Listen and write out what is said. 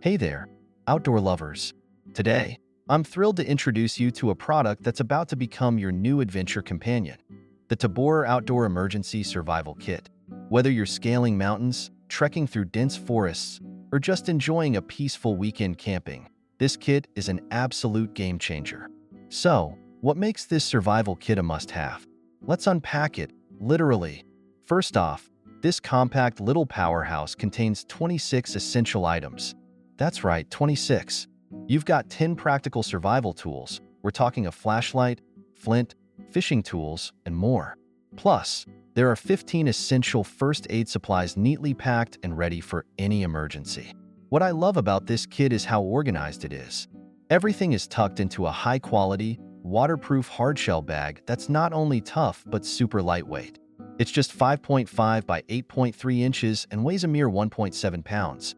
Hey there, outdoor lovers. Today, I'm thrilled to introduce you to a product that's about to become your new adventure companion, the Toborher Outdoor Emergency Survival Kit. Whether you're scaling mountains, trekking through dense forests, or just enjoying a peaceful weekend camping, this kit is an absolute game changer. So, what makes this survival kit a must-have? Let's unpack it, literally. First off, this compact little powerhouse contains 26 essential items. That's right, 26. You've got 10 practical survival tools. We're talking a flashlight, flint, fishing tools, and more. Plus, there are 15 essential first aid supplies neatly packed and ready for any emergency. What I love about this kit is how organized it is. Everything is tucked into a high-quality, waterproof hardshell bag that's not only tough but super lightweight. It's just 5.5 by 8.3 inches and weighs a mere 1.7 pounds.